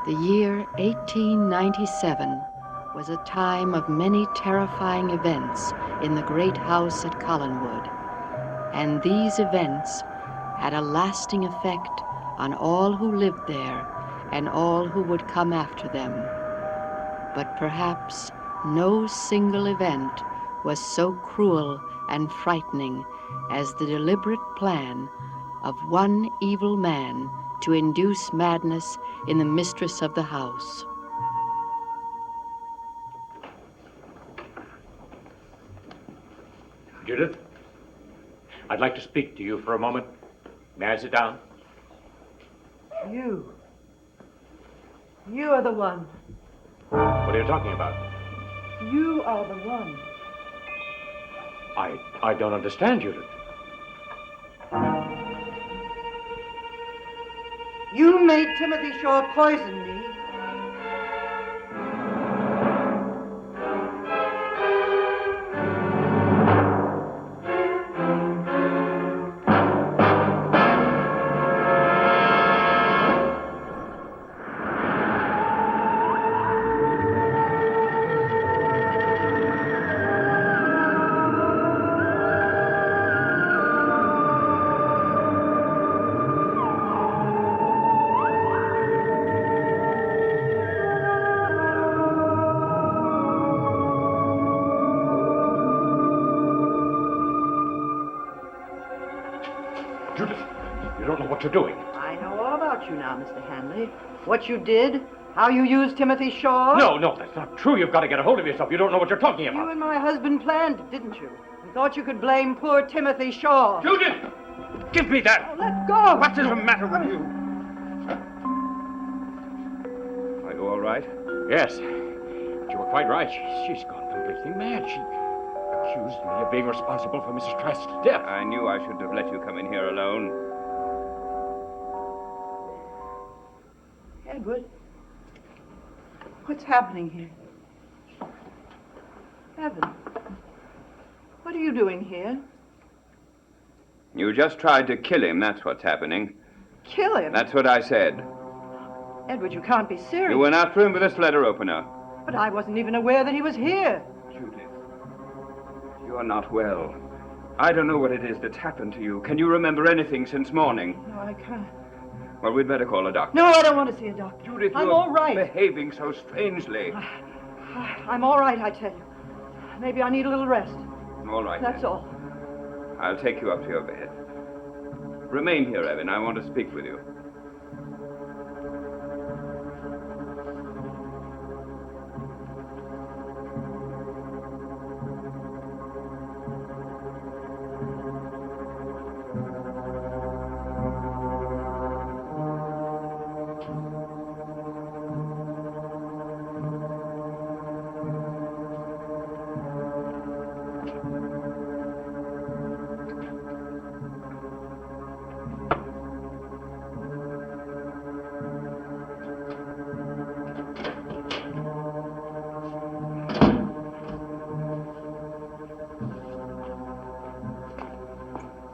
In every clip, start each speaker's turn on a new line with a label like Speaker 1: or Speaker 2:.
Speaker 1: The year 1897 was a time of many terrifying events in the great house at Collinwood, and these events had a lasting effect on all who lived there and all who would come after them. But perhaps no single event was so cruel and frightening as the deliberate plan of one evil man to induce madness in the mistress of the house.
Speaker 2: Judith, I'd like to speak to you for a moment. May I sit down?
Speaker 3: You are the one.
Speaker 2: What are you talking about?
Speaker 3: You are the one.
Speaker 2: I don't understand, Judith.
Speaker 3: You made Timothy Shaw poison me.
Speaker 2: Judith, you don't know what you're doing.
Speaker 3: I know all about you now, Mr. Hanley. What you did, how you used Timothy Shaw.
Speaker 2: No, that's not true. You've got to get a hold of yourself. You don't know what you're talking about.
Speaker 3: You and my husband planned it, didn't you? And thought you could blame poor Timothy Shaw.
Speaker 2: Judith! Give me that!
Speaker 3: Oh, let go!
Speaker 4: What is the matter with you? Are you all right?
Speaker 2: Yes. But you were quite right. She's gone completely mad. She accused me of being responsible for Mrs. Trask's death.
Speaker 4: I knew I shouldn't have let you come in here alone.
Speaker 3: Edward, what's happening here? Evan, what are you doing here?
Speaker 4: You just tried to kill him, that's what's happening.
Speaker 3: Kill him?
Speaker 4: That's what I said.
Speaker 3: Edward, you can't be serious.
Speaker 4: You went after him with this letter opener.
Speaker 3: But I wasn't even aware that he was here.
Speaker 4: Judith, you're not well. I don't know what it is that's happened to you. Can you remember anything since morning?
Speaker 3: No, I can't.
Speaker 4: Well, we'd better call a doctor.
Speaker 3: No, I don't want to see a doctor.
Speaker 4: Judith,
Speaker 3: I'm
Speaker 4: you're
Speaker 3: all right.
Speaker 4: behaving so strangely.
Speaker 3: I'm all right, I tell you. Maybe I need a little rest.
Speaker 4: All right,
Speaker 3: That's
Speaker 4: then.
Speaker 3: all.
Speaker 4: I'll take you up to your bed. Remain here, Evan. I want to speak with you.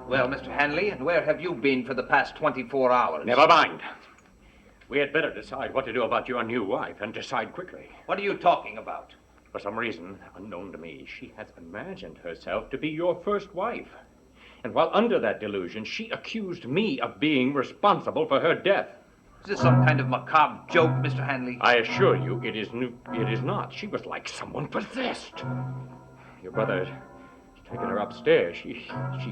Speaker 5: Well, Mr. Hanley, and where have you been for the past 24 hours?
Speaker 2: Never mind. We had better decide what to do about your new wife, and decide quickly.
Speaker 5: What are you talking about?
Speaker 2: For some reason, unknown to me, she has imagined herself to be your first wife. And while under that delusion, she accused me of being responsible for her death.
Speaker 5: Is this some kind of macabre joke, Mr. Hanley?
Speaker 2: I assure you, it is not. She was like someone possessed. Your brother has taken her upstairs. She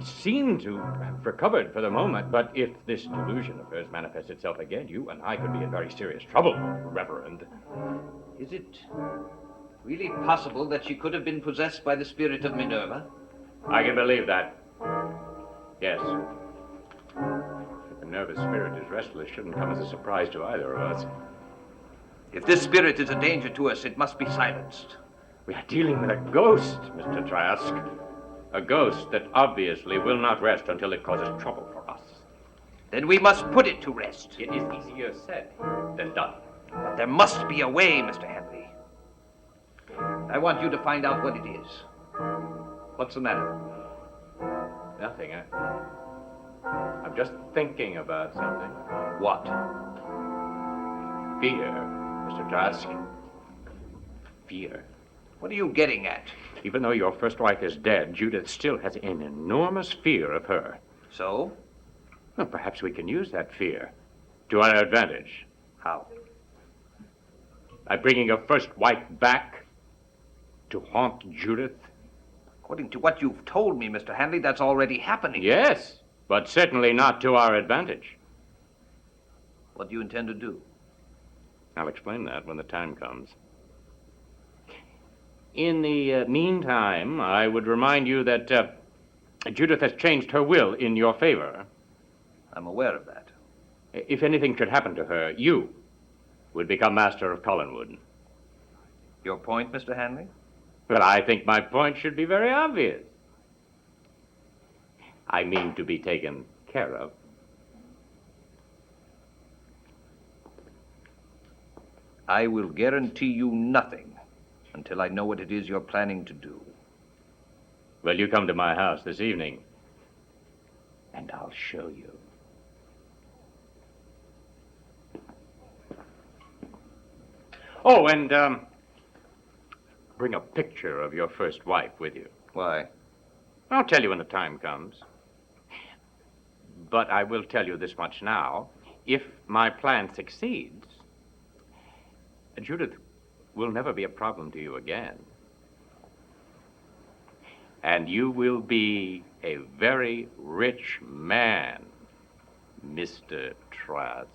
Speaker 2: seemed to have recovered for the moment, but if this delusion of hers manifests itself again, you and I could be in very serious trouble, Reverend.
Speaker 5: Is it really possible that she could have been possessed by the spirit of Minerva?
Speaker 2: I can believe that. Yes. If Minerva's spirit is restless, shouldn't come as a surprise to either of us.
Speaker 5: If this spirit is a danger to us, it must be silenced.
Speaker 2: We are dealing with a ghost, Mr. Trask. A ghost that obviously will not rest until it causes trouble for us.
Speaker 5: Then we must put it to rest.
Speaker 2: It is easier said than done.
Speaker 5: But there must be a way, Mr. Hanley. I want you to find out what it is. What's the matter?
Speaker 2: Nothing. I'm just thinking about something.
Speaker 5: What?
Speaker 2: Fear, Mr. Trask. Fear.
Speaker 5: What are you getting at?
Speaker 2: Even though your first wife is dead, Judith still has an enormous fear of her.
Speaker 5: So?
Speaker 2: Well, perhaps we can use that fear to our advantage.
Speaker 5: How?
Speaker 2: By bringing your first wife back to haunt Judith.
Speaker 5: According to what you've told me, Mr. Hanley, that's already happening.
Speaker 2: Yes, but certainly not to our advantage.
Speaker 5: What do you intend to do?
Speaker 2: I'll explain that when the time comes. In the meantime, I would remind you that Judith has changed her will in your favor.
Speaker 5: I'm aware of that.
Speaker 2: If anything should happen to her, you would become master of Collinwood.
Speaker 5: Your point, Mr. Hanley?
Speaker 2: Well, I think my point should be very obvious. I mean to be taken care of.
Speaker 5: I will guarantee you nothing until I know what it is you're planning to do.
Speaker 2: Well, you come to my house this evening, and I'll show you. Oh, and bring a picture of your first wife with you.
Speaker 5: Why?
Speaker 2: I'll tell you when the time comes. But I will tell you this much now. If my plan succeeds, Judith will never be a problem to you again. And you will be a very rich man, Mr. Trask.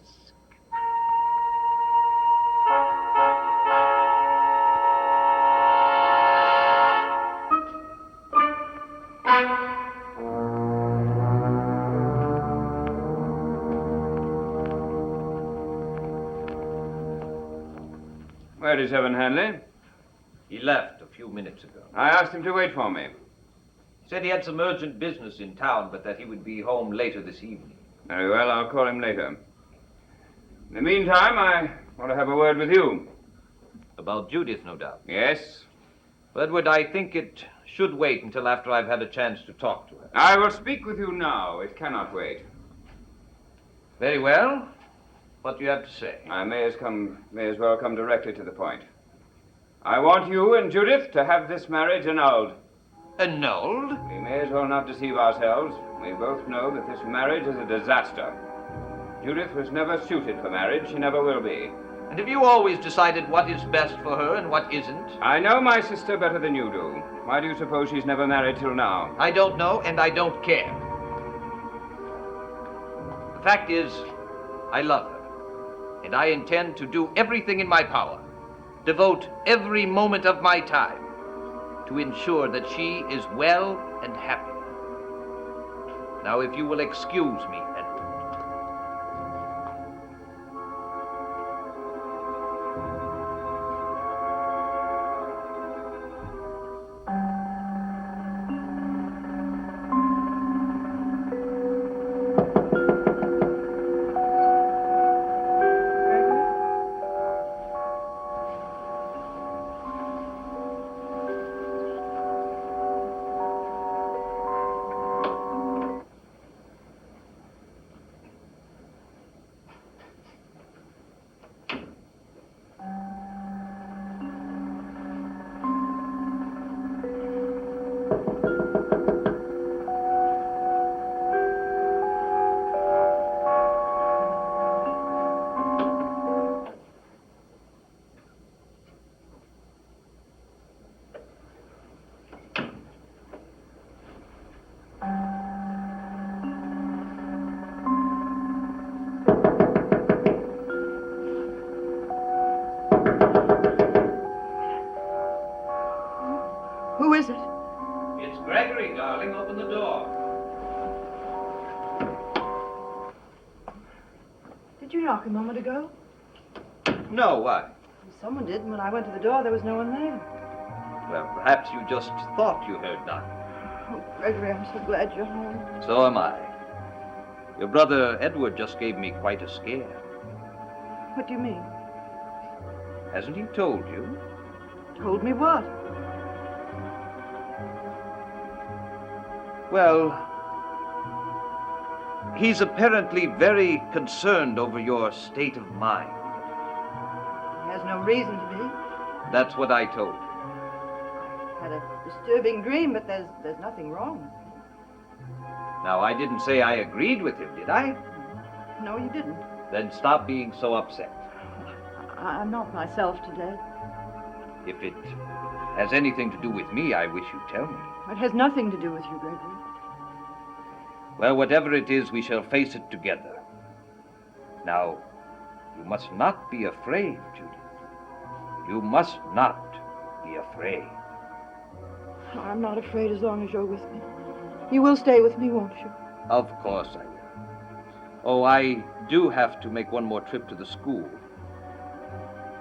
Speaker 4: Where is Evan Hanley?
Speaker 5: He left a few minutes ago.
Speaker 4: I asked him to wait for me.
Speaker 5: He said he had some urgent business in town, but that he would be home later this evening.
Speaker 4: Very well, I'll call him later. In the meantime, I want to have a word with you.
Speaker 5: About Judith, no doubt.
Speaker 4: Yes?
Speaker 5: Edward, I think it should wait until after I've had a chance to talk to her.
Speaker 4: I will speak with you now. It cannot wait.
Speaker 5: Very well. What do you have to say?
Speaker 4: I may as well come directly to the point. I want you and Judith to have this marriage annulled.
Speaker 5: Annulled?
Speaker 4: We may as well not deceive ourselves. We both know that this marriage is a disaster. Judith was never suited for marriage. She never will be.
Speaker 5: And have you always decided what is best for her and what isn't?
Speaker 4: I know my sister better than you do. Why do you suppose she's never married till now?
Speaker 5: I don't know, and I don't care. The fact is, I love her. And I intend to do everything in my power, devote every moment of my time to ensure that she is well and happy. Now, if you will excuse me, Edward.
Speaker 3: Who is it?
Speaker 5: It's Gregory, darling. Open the door.
Speaker 3: Did you knock a moment ago?
Speaker 5: No, why?
Speaker 3: Someone did, and when I went to the door, there was no one there.
Speaker 5: Well, perhaps you just thought you heard none.
Speaker 3: Oh, Gregory, I'm so glad you're home.
Speaker 5: So am I. Your brother Edward just gave me quite a scare.
Speaker 3: What do you mean?
Speaker 5: Hasn't he told you?
Speaker 3: Told me what?
Speaker 5: Well, he's apparently very concerned over your state of mind.
Speaker 3: there's no reason to be.
Speaker 5: That's what I told you.
Speaker 3: Had a disturbing dream, but there's nothing wrong.
Speaker 5: Now, I didn't say I agreed with him, did I?
Speaker 3: No, you didn't.
Speaker 5: Then stop being so upset.
Speaker 3: I'm not myself today.
Speaker 5: If it has anything to do with me, I wish you'd tell me.
Speaker 3: It has nothing to do with you, Gregory.
Speaker 5: Well, whatever it is, we shall face it together. Now, you must not be afraid, Judith. You must not be afraid.
Speaker 3: I'm not afraid as long as you're with me. You will stay with me, won't you?
Speaker 5: Of course I will. Oh, I do have to make one more trip to the school.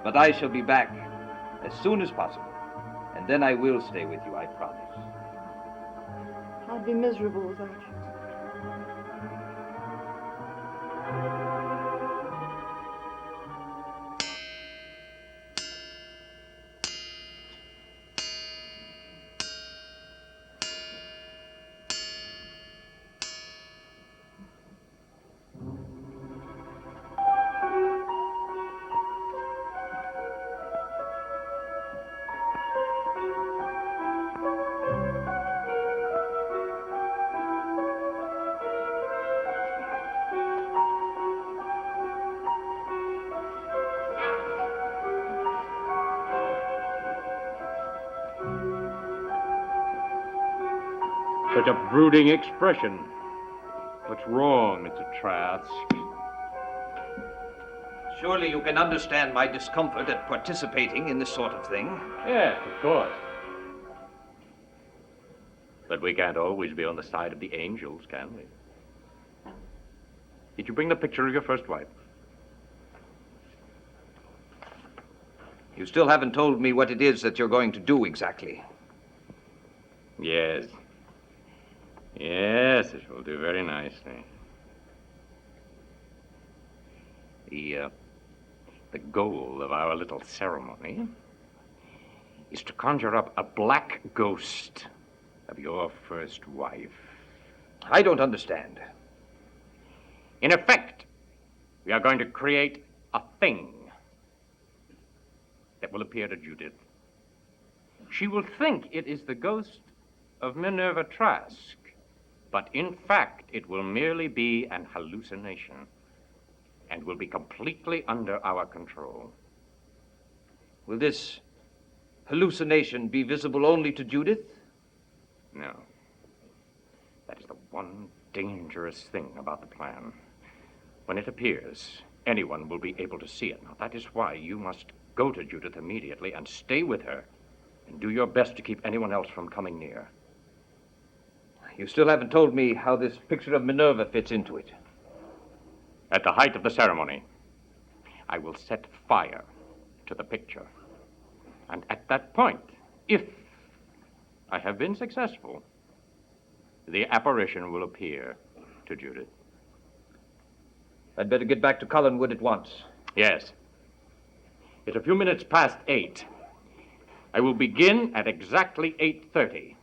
Speaker 5: But I shall be back as soon as possible. And then I will stay with you, I promise.
Speaker 3: I'd be miserable without you.
Speaker 2: Such a brooding expression. What's wrong, Mr. Trask?
Speaker 5: Surely you can understand my discomfort at participating in this sort of thing.
Speaker 2: Yes, of course. But we can't always be on the side of the angels, can we? Did you bring the picture of your first wife?
Speaker 5: You still haven't told me what it is that you're going to do exactly.
Speaker 2: Yes. Yes, it will do very nicely. The goal of our little ceremony is to conjure up a black ghost of your first wife.
Speaker 5: I don't understand.
Speaker 2: In effect, we are going to create a thing that will appear to Judith. She will think it is the ghost of Minerva Trask, but in fact, it will merely be an hallucination and will be completely under our control.
Speaker 5: Will this hallucination be visible only to Judith?
Speaker 2: No. That is the one dangerous thing about the plan. When it appears, anyone will be able to see it. Now, that is why you must go to Judith immediately and stay with her and do your best to keep anyone else from coming near.
Speaker 5: You still haven't told me how this picture of Minerva fits into it.
Speaker 2: At the height of the ceremony, I will set fire to the picture. And at that point, if I have been successful, the apparition will appear to Judith.
Speaker 5: I'd better get back to Collinwood at once.
Speaker 2: Yes. It's a few minutes past 8. I will begin at exactly 8:30.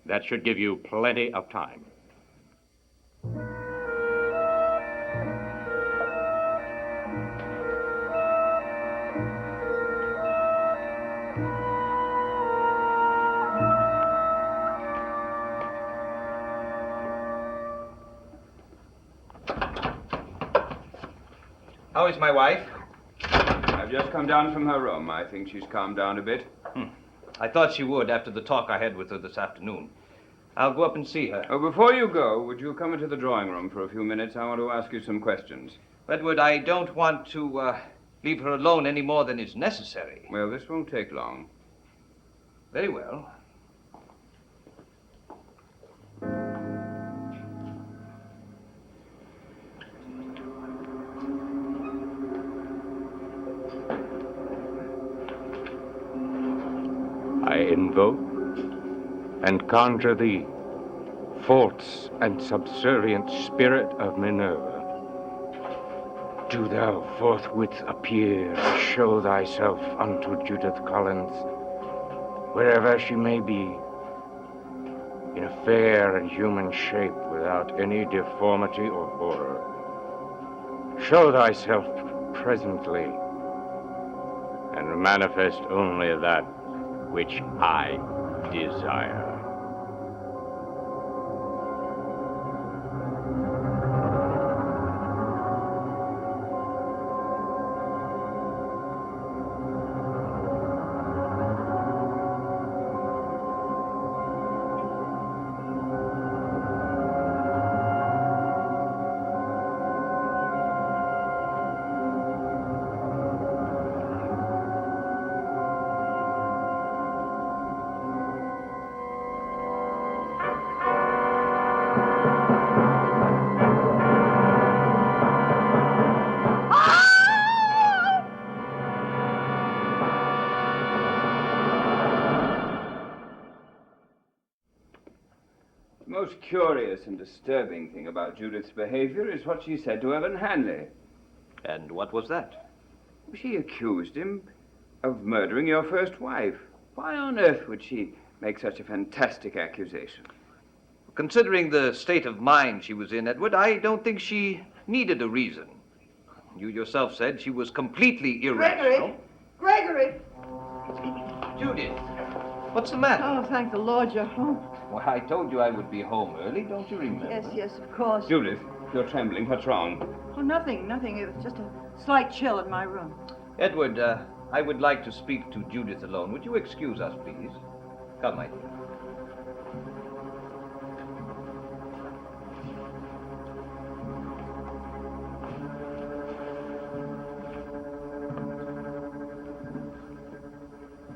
Speaker 2: That should give you plenty of time.
Speaker 5: How is my wife?
Speaker 4: I've just come down from her room. I think she's calmed down a bit.
Speaker 5: I thought she would after the talk I had with her this afternoon. I'll go up and see her.
Speaker 4: Oh, before you go, would you come into the drawing room for a few minutes? I want to ask you some questions.
Speaker 5: Edward, I don't want to leave her alone any more than is necessary.
Speaker 4: Well, this won't take long.
Speaker 5: Very well.
Speaker 2: I invoke and conjure thee, false and subservient spirit of Minerva. Do thou forthwith appear and show thyself unto Judith Collins, wherever she may be, in a fair and human shape, without any deformity or horror. Show thyself presently and manifest only that which I desire.
Speaker 4: The most curious and disturbing thing about Judith's behavior is what she said to Evan Hanley.
Speaker 5: And what was that?
Speaker 4: She accused him of murdering your first wife. Why on earth would she make such a fantastic accusation?
Speaker 5: Considering the state of mind she was in, Edward, I don't think she needed a reason. You yourself said she was completely irrational.
Speaker 3: Gregory!
Speaker 5: Judith, what's the matter?
Speaker 3: Oh, thank the Lord you're home.
Speaker 5: Well, I told you I would be home early, don't you remember?
Speaker 3: Yes, of course.
Speaker 4: Judith, you're trembling. What's wrong?
Speaker 3: Oh, nothing. It was just a slight chill in my room.
Speaker 5: Edward, I would like to speak to Judith alone. Would you excuse us, please? Come, my dear.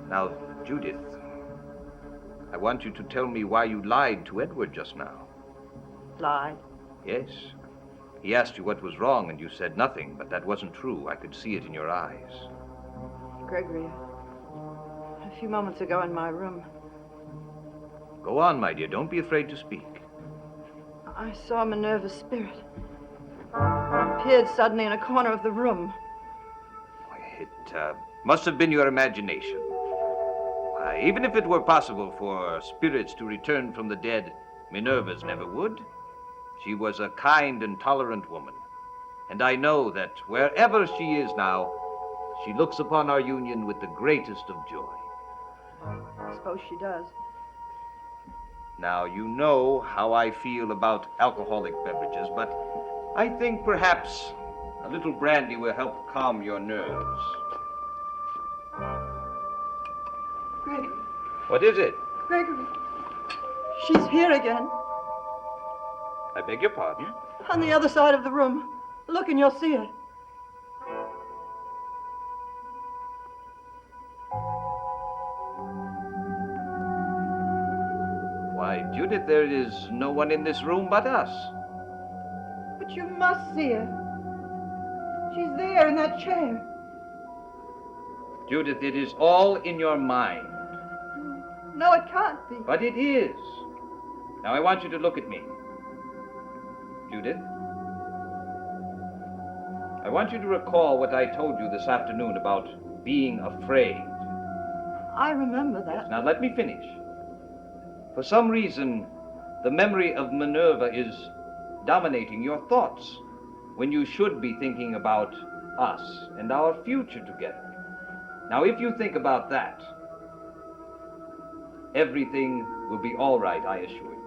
Speaker 5: Now, Judith, I want you to tell me why you lied to Edward just now.
Speaker 3: Lied?
Speaker 5: Yes. He asked you what was wrong, and you said nothing, but that wasn't true. I could see it in your eyes.
Speaker 3: Gregory, a few moments ago in my room,
Speaker 5: Go on, my dear. Don't be afraid to speak.
Speaker 3: I saw Minerva's spirit. It appeared suddenly in a corner of the room.
Speaker 5: It must have been your imagination. Even if it were possible for spirits to return from the dead, Minerva's never would. She was a kind and tolerant woman. And I know that wherever she is now, she looks upon our union with the greatest of joy.
Speaker 3: I suppose she does.
Speaker 5: Now, you know how I feel about alcoholic beverages, but I think perhaps a little brandy will help calm your nerves.
Speaker 3: Gregory.
Speaker 5: What is it?
Speaker 3: Gregory. She's here again.
Speaker 5: I beg your pardon?
Speaker 3: On the other side of the room. Look and you'll see her.
Speaker 5: Why, Judith, there is no one in this room but us.
Speaker 3: But you must see her. She's there in that chair.
Speaker 5: Judith, it is all in your mind.
Speaker 3: No, it can't be.
Speaker 5: But it is. Now, I want you to look at me. Judith, I want you to recall what I told you this afternoon about being afraid.
Speaker 3: I remember that.
Speaker 5: Now, let me finish. For some reason, the memory of Minerva is dominating your thoughts when you should be thinking about us and our future together. Now, if you think about that, everything will be all right, I assure you.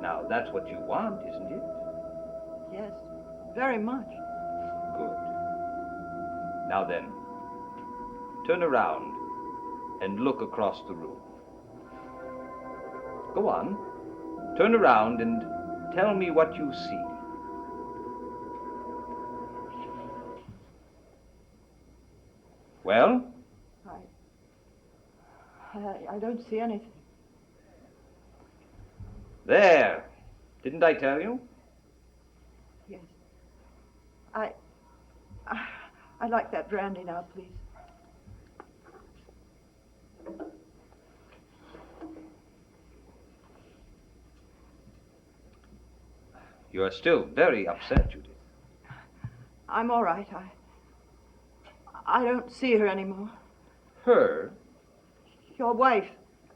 Speaker 5: Now, that's what you want, isn't it?
Speaker 3: Yes, very much.
Speaker 5: Good. Now then, turn around and look across the room. Go on. Turn around and tell me what you see. Well?
Speaker 3: I don't see anything.
Speaker 5: There. Didn't I tell you?
Speaker 3: Yes. I'd like that brandy now, please.
Speaker 5: You are still very upset, Judith.
Speaker 3: I'm all right. I don't see her anymore.
Speaker 5: Her?
Speaker 3: Your wife.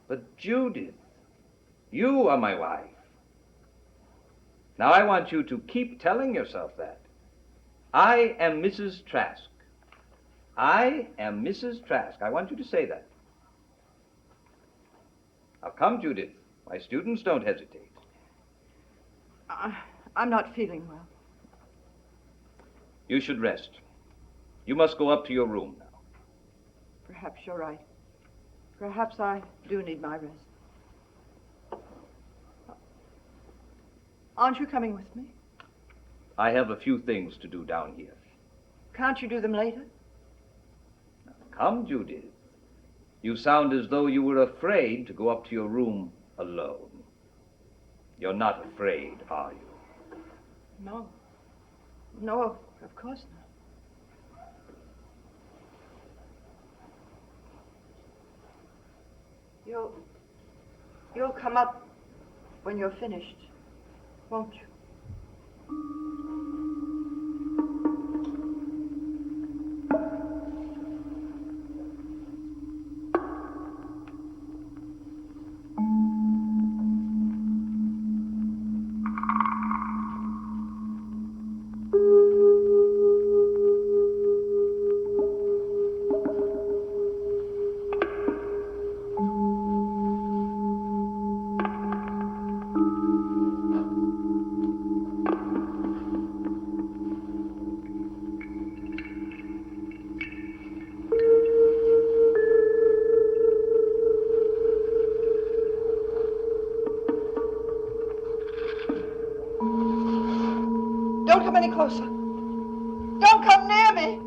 Speaker 5: But Judith, you are my wife. Now I want you to keep telling yourself that. I am Mrs. Trask. I am Mrs. Trask. I want you to say that. Now come, Judith. My students don't hesitate.
Speaker 3: I'm not feeling well.
Speaker 5: You should rest. You must go up to your room now.
Speaker 3: Perhaps you're right. Perhaps I do need my rest. Aren't you coming with me?
Speaker 5: I have a few things to do down here.
Speaker 3: Can't you do them later?
Speaker 5: Now, come, Judith. You sound as though you were afraid to go up to your room alone. You're not afraid, are you?
Speaker 3: No. No, of course not. You'll come up when you're finished, won't you? Don't come any closer. Don't come near me.